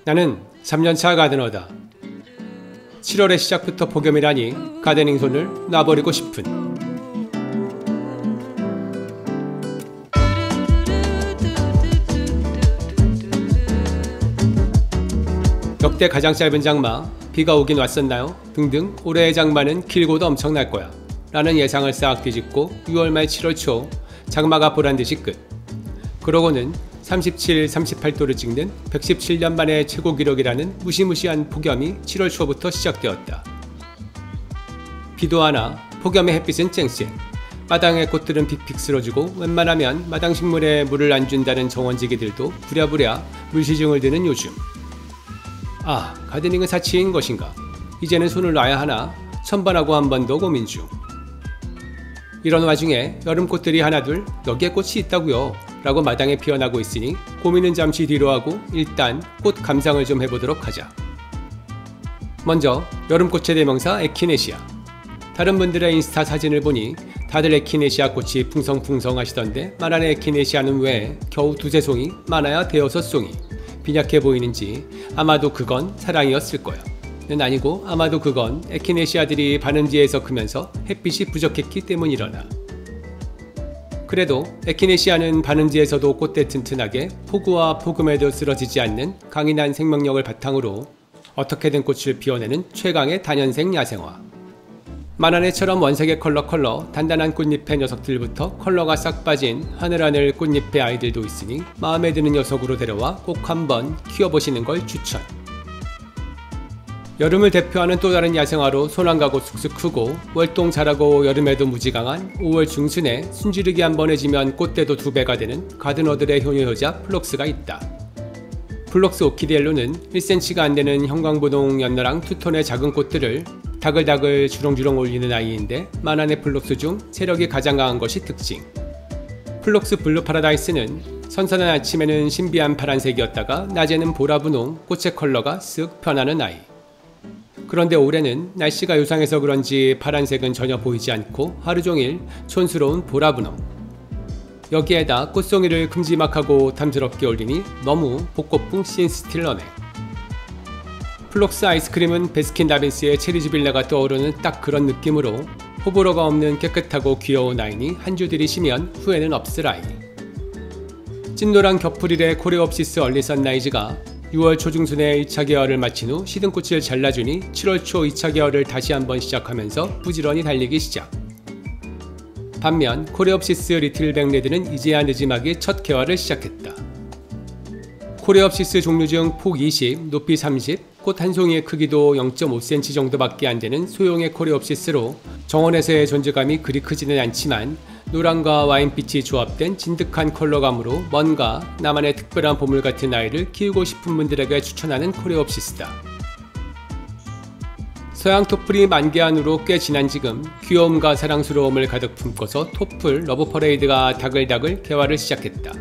나는 3년차 가드너다. 7월의 시작부터 폭염이라니 가드닝 손을 놔버리고 싶은. 역대 가장 짧은 장마, 비가 오긴 왔었나요? 등등 올해의 장마는 길고도 엄청날 거야 라는 예상을 싹 뒤집고 6월 말 7월 초 장마가 보란듯이 끝. 그러고는 37, 38도를 찍는 117년 만의 최고 기록이라는 무시무시한 폭염이 7월 초부터 시작되었다. 비도 안 와, 폭염의 햇빛은 쨍쨍. 마당의 꽃들은 픽픽 쓰러지고 웬만하면 마당 식물에 물을 안 준다는 정원지기들도 부랴부랴 물시중을 드는 요즘. 아, 가드닝은 사치인 것인가? 이제는 손을 놔야 하나? 천번하고 한 번 더 고민 중. 이런 와중에 여름꽃들이 하나둘 여기에 꽃이 있다고요 라고 마당에 피어나고 있으니 고민은 잠시 뒤로 하고 일단 꽃 감상을 좀 해보도록 하자. 먼저 여름꽃의 대명사 에키네시아. 다른 분들의 인스타 사진을 보니 다들 에키네시아 꽃이 풍성풍성 하시던데 만안의 에키네시아는 왜 겨우 두세 송이, 많아야 대여섯 송이. 빈약해 보이는지 아마도 그건 사랑이었을 거야. 는 아니고 아마도 그건 에키네시아들이 바는지에서 크면서 햇빛이 부족했기 때문이려나. 그래도 에키네시아는 바는지에서도 꽃대 튼튼하게 폭우와 폭음에도 쓰러지지 않는 강인한 생명력을 바탕으로 어떻게든 꽃을 피워내는 최강의 다년생 야생화. 만화네처럼 원색의 컬러 단단한 꽃잎의 녀석들부터 컬러가 싹 빠진 하늘하늘 꽃잎의 아이들도 있으니 마음에 드는 녀석으로 데려와 꼭 한번 키워보시는 걸 추천. 여름을 대표하는 또 다른 야생화로 손 안 가고 쑥쑥 크고 월동 잘하고 여름에도 무지강한 5월 중순에 순지르기 한번 해지면 꽃대도 2배가 되는 가드너들의 효녀효자 플럭스가 있다. 플럭스 오키디엘로는 1cm가 안되는 형광분홍 연나랑 투톤의 작은 꽃들을 다글다글 주렁주렁 올리는 아이인데 만안의 플럭스 중 세력이 가장 강한 것이 특징. 플럭스 블루 파라다이스는 선선한 아침에는 신비한 파란색이었다가 낮에는 보라분홍, 꽃의 컬러가 쓱 변하는 아이. 그런데 올해는 날씨가 요상해서 그런지 파란색은 전혀 보이지 않고 하루종일 촌스러운 보라분홍. 여기에다 꽃송이를 큼지막하고 탐스럽게 올리니 너무 복고풍 씬스틸러네. 플럭스 아이스크림은 베스킨라빈스의 체리즈빌레가 떠오르는 딱 그런 느낌으로 호불호가 없는 깨끗하고 귀여운 아이니 한 주 들이시면 후회는 없을 아이. 찐노란 겨풀일의 코레옵시스 얼리 선라이즈가 6월 초중순에 1차 개화를 마친 후 시든꽃을 잘라주니 7월 초 2차 개화를 다시 한번 시작하면서 부지런히 달리기 시작. 반면 코레옵시스 리틀백 레드는 이제야 늦지막이 첫 개화를 시작했다. 코레옵시스 종류 중 폭 20, 높이 30, 꽃 한 송이의 크기도 0.5cm 정도밖에 안되는 소형의 코레옵시스로 정원에서의 존재감이 그리 크지는 않지만 노란과 와인빛이 조합된 진득한 컬러감으로 뭔가 나만의 특별한 보물 같은 아이를 키우고 싶은 분들에게 추천하는 코레옵시스다. 서양 토플이 만개한으로 꽤 지난 지금 귀여움과 사랑스러움을 가득 품고서 토플 러브퍼레이드가 다글다글 개화를 시작했다.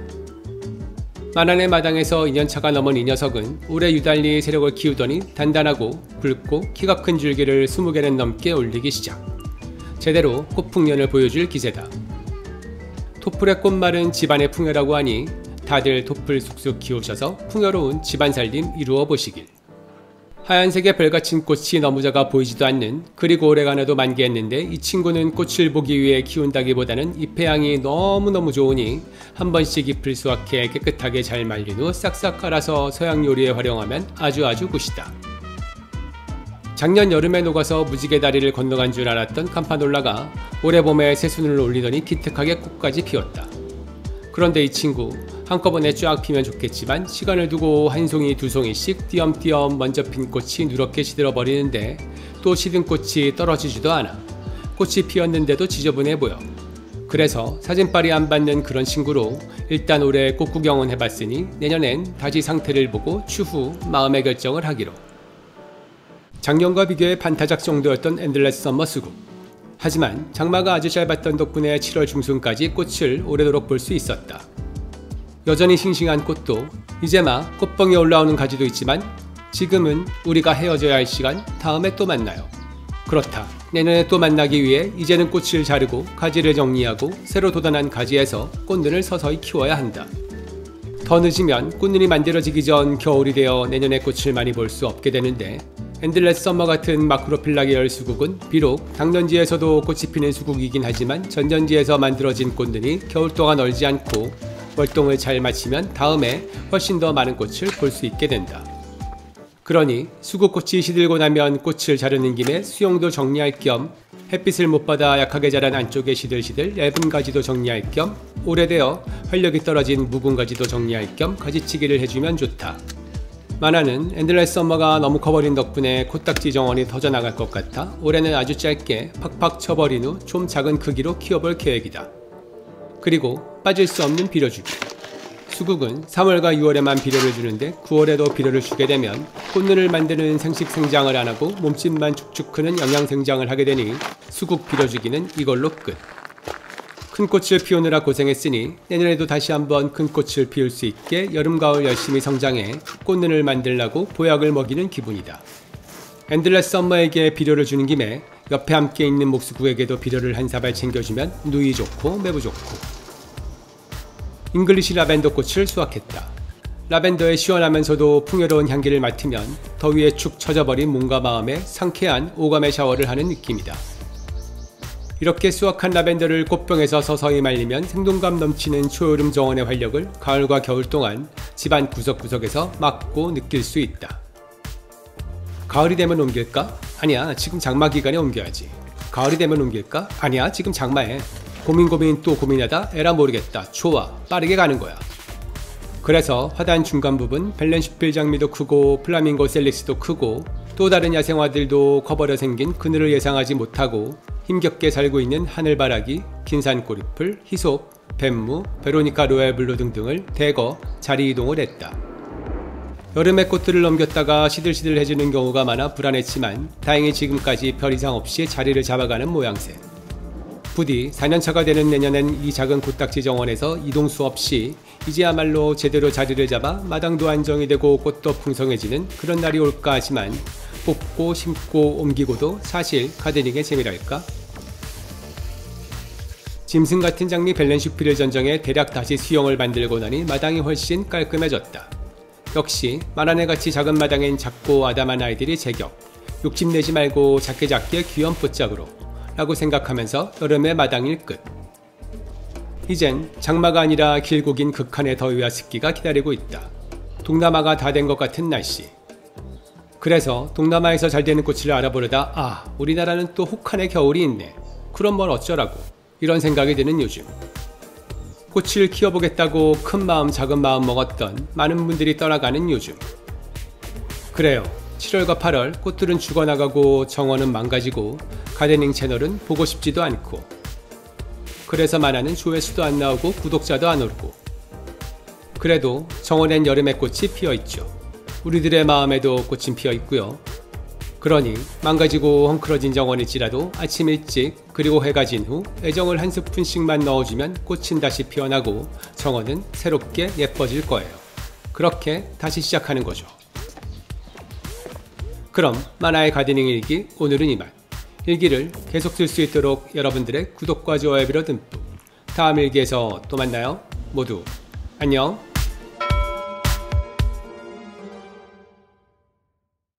만안의 마당에서 2년차가 넘은 이 녀석은 올해 유달리 세력을 키우더니 단단하고 굵고 키가 큰 줄기를 20개는 넘게 올리기 시작. 제대로 꽃풍년을 보여줄 기세다. 토플의 꽃말은 집안의 풍요라고 하니 다들 토플 쑥쑥 키우셔서 풍요로운 집안 살림 이루어 보시길. 하얀색의 별같은 꽃이 너무 작아 보이지도 않는, 그리고 오래간에도 만개했는데 이 친구는 꽃을 보기 위해 키운다기보다는 잎의 향이 너무너무 좋으니 한 번씩 잎을 수확해 깨끗하게 잘 말린 후 싹싹 깔아서 서양 요리에 활용하면 아주 굿이다. 작년 여름에 녹아서 무지개 다리를 건너간 줄 알았던 캄파놀라가 올해 봄에 새순을 올리더니 기특하게 꽃까지 피웠다. 그런데 이 친구 한꺼번에 쫙 피면 좋겠지만 시간을 두고 한 송이 두 송이씩 띄엄띄엄 먼저 핀 꽃이 누렇게 시들어버리는데 또 시든 꽃이 떨어지지도 않아. 꽃이 피었는데도 지저분해 보여. 그래서 사진빨이 안 받는 그런 친구로 일단 올해 꽃 구경은 해봤으니 내년엔 다시 상태를 보고 추후 마음의 결정을 하기로. 작년과 비교해 반타작 정도였던 엔들레스 썸머 수국. 하지만 장마가 아주 짧았던 덕분에 7월 중순까지 꽃을 오래도록 볼 수 있었다. 여전히 싱싱한 꽃도 이제 막 꽃봉이 올라오는 가지도 있지만 지금은 우리가 헤어져야 할 시간, 다음에 또 만나요. 그렇다. 내년에 또 만나기 위해 이제는 꽃을 자르고 가지를 정리하고 새로 돋아난 가지에서 꽃눈을 서서히 키워야 한다. 더 늦으면 꽃눈이 만들어지기 전 겨울이 되어 내년에 꽃을 많이 볼 수 없게 되는데, 엔들레스 썸머 같은 마크로필라 계열 수국은 비록 당년지에서도 꽃이 피는 수국이긴 하지만 전년지에서 만들어진 꽃눈이 겨울 동안 얼지 않고 월동을 잘 마치면 다음에 훨씬 더 많은 꽃을 볼 수 있게 된다. 그러니 수국꽃이 시들고 나면 꽃을 자르는 김에 수용도 정리할 겸 햇빛을 못 받아 약하게 자란 안쪽에 시들시들 얇은 가지도 정리할 겸 오래되어 활력이 떨어진 묵은 가지도 정리할 겸 가지치기를 해주면 좋다. 만화는 엔들레스 썸머가 너무 커버린 덕분에 코딱지 정원이 터져나갈 것 같아 올해는 아주 짧게 팍팍 쳐버린 후 좀 작은 크기로 키워볼 계획이다. 그리고 빠질 수 없는 비료주기. 수국은 3월과 6월에만 비료를 주는데 9월에도 비료를 주게 되면 꽃눈을 만드는 생식 생장을 안 하고 몸집만 축축 크는 영양 생장을 하게 되니 수국 비료주기는 이걸로 끝. 큰 꽃을 피우느라 고생했으니 내년에도 다시 한번 큰 꽃을 피울 수 있게 여름 가을 열심히 성장해 꽃눈을 만들라고 보약을 먹이는 기분이다. 엔들레스 썸머에게 비료를 주는 김에 옆에 함께 있는 목수국에게도 비료를 한 사발 챙겨주면 누이 좋고 매부 좋고. 잉글리시 라벤더 꽃을 수확했다. 라벤더의 시원하면서도 풍요로운 향기를 맡으면 더위에 축 처져버린 몸과 마음에 상쾌한 오감의 샤워를 하는 느낌이다. 이렇게 수확한 라벤더를 꽃병에서 서서히 말리면 생동감 넘치는 초여름 정원의 활력을 가을과 겨울 동안 집안 구석구석에서 맡고 느낄 수 있다. 가을이 되면 옮길까? 아니야, 지금 장마 기간에 옮겨야지. 가을이 되면 옮길까? 아니야, 지금 장마에. 고민 또 고민하다 에라 모르겠다. 좋아, 빠르게 가는 거야. 그래서 화단 중간 부분 벨렌슈필 장미도 크고 플라밍고 셀릭스도 크고 또 다른 야생화들도 커버려 생긴 그늘을 예상하지 못하고 힘겹게 살고 있는 하늘바라기, 긴산꼬리풀, 히솝, 뱀무, 베로니카 로얄블루 등등을 대거 자리 이동을 했다. 여름의 꽃들을 넘겼다가 시들시들해지는 경우가 많아 불안했지만 다행히 지금까지 별 이상 없이 자리를 잡아가는 모양새. 부디 4년차가 되는 내년엔 이 작은 코딱지 정원에서 이동수 없이 이제야말로 제대로 자리를 잡아 마당도 안정이 되고 꽃도 풍성해지는 그런 날이 올까 하지만 뽑고 심고 옮기고도 사실 가드닝의 재미랄까? 짐승 같은 장미 벨렌슈필을 전정해 대략 다시 수영을 만들고 나니 마당이 훨씬 깔끔해졌다. 역시 만화네같이 작은 마당엔 작고 아담한 아이들이 제격. 욕심내지 말고 작게 귀염 뽀짝으로 라고 생각하면서 여름의 마당일 끝. 이젠 장마가 아니라 길고 긴 극한의 더위와 습기가 기다리고 있다. 동남아가 다 된 것 같은 날씨. 그래서 동남아에서 잘 되는 꽃을 알아보려다 우리나라는 또 혹한의 겨울이 있네. 그럼 뭘 어쩌라고. 이런 생각이 드는 요즘. 꽃을 키워보겠다고 큰 마음 작은 마음 먹었던 많은 분들이 떠나가는 요즘. 그래요. 7월과 8월 꽃들은 죽어나가고 정원은 망가지고 가드닝 채널은 보고 싶지도 않고 그래서 만화는 조회수도 안 나오고 구독자도 안 오르고 그래도 정원엔 여름의 꽃이 피어있죠. 우리들의 마음에도 꽃은 피어있고요. 그러니 망가지고 헝클어진 정원일지라도 아침 일찍 그리고 해가 진 후 애정을 한 스푼씩만 넣어주면 꽃은 다시 피어나고 정원은 새롭게 예뻐질 거예요. 그렇게 다시 시작하는 거죠. 그럼 만화의 가드닝 일기 오늘은 이만. 일기를 계속 쓸 수 있도록 여러분들의 구독과 좋아요 빌어 듬뿍. 다음 일기에서 또 만나요. 모두 안녕.